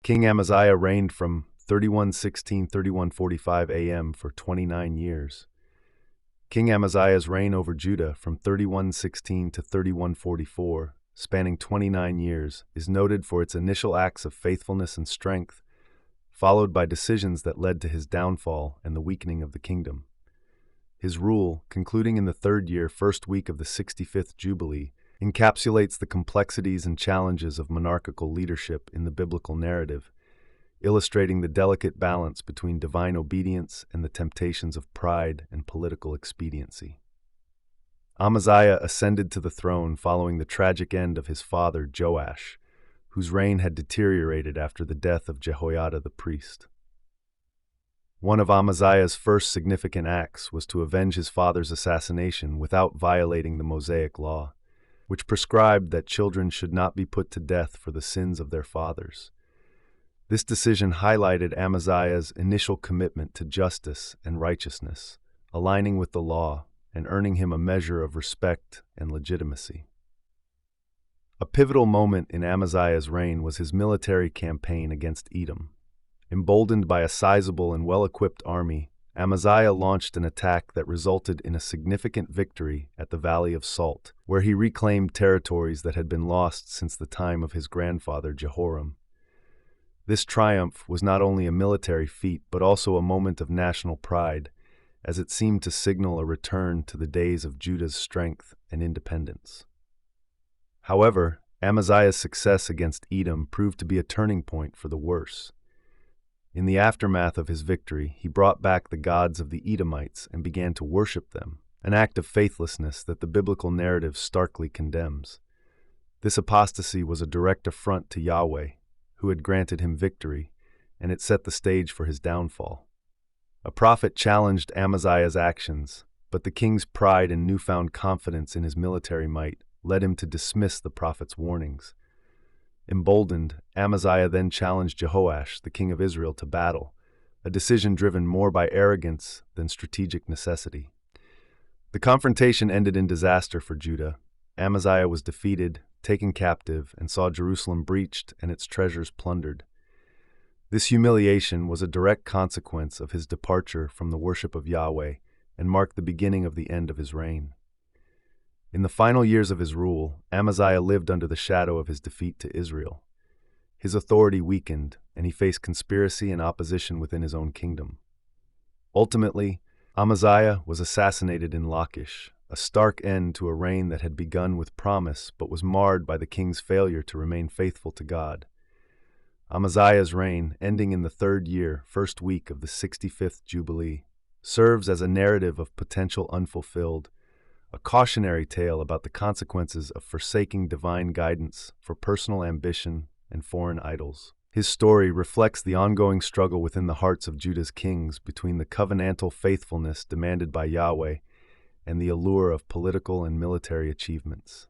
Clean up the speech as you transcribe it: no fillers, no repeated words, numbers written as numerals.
King Amaziah reigned from 3116–3145 AM for 29 years. King Amaziah's reign over Judah from 3116 to 3144, spanning 29 years, is noted for its initial acts of faithfulness and strength, followed by decisions that led to his downfall and the weakening of the kingdom. His rule, concluding in the third year, first week of the 65th Jubilee, encapsulates the complexities and challenges of monarchical leadership in the biblical narrative, illustrating the delicate balance between divine obedience and the temptations of pride and political expediency. Amaziah ascended to the throne following the tragic end of his father Joash, whose reign had deteriorated after the death of Jehoiada the priest. One of Amaziah's first significant acts was to avenge his father's assassination without violating the Mosaic law, which prescribed that children should not be put to death for the sins of their fathers. This decision highlighted Amaziah's initial commitment to justice and righteousness, aligning with the law and earning him a measure of respect and legitimacy. A pivotal moment in Amaziah's reign was his military campaign against Edom. Emboldened by a sizable and well-equipped army, Amaziah launched an attack that resulted in a significant victory at the Valley of Salt, where he reclaimed territories that had been lost since the time of his grandfather Jehoram. This triumph was not only a military feat but also a moment of national pride, as it seemed to signal a return to the days of Judah's strength and independence. However, Amaziah's success against Edom proved to be a turning point for the worse. In the aftermath of his victory, he brought back the gods of the Edomites and began to worship them, an act of faithlessness that the biblical narrative starkly condemns. This apostasy was a direct affront to Yahweh, who had granted him victory, and it set the stage for his downfall. A prophet challenged Amaziah's actions, but the king's pride and newfound confidence in his military might led him to dismiss the prophet's warnings. Emboldened, Amaziah then challenged Jehoash, the king of Israel, to battle, a decision driven more by arrogance than strategic necessity. The confrontation ended in disaster for Judah. Amaziah was defeated, taken captive, and saw Jerusalem breached and its treasures plundered. This humiliation was a direct consequence of his departure from the worship of Yahweh and marked the beginning of the end of his reign. In the final years of his rule, Amaziah lived under the shadow of his defeat to Israel. His authority weakened, and he faced conspiracy and opposition within his own kingdom. Ultimately, Amaziah was assassinated in Lachish, a stark end to a reign that had begun with promise but was marred by the king's failure to remain faithful to God. Amaziah's reign, ending in the third year, first week of the 65th Jubilee, serves as a narrative of potential unfulfilled, a cautionary tale about the consequences of forsaking divine guidance for personal ambition and foreign idols. His story reflects the ongoing struggle within the hearts of Judah's kings between the covenantal faithfulness demanded by Yahweh and the allure of political and military achievements.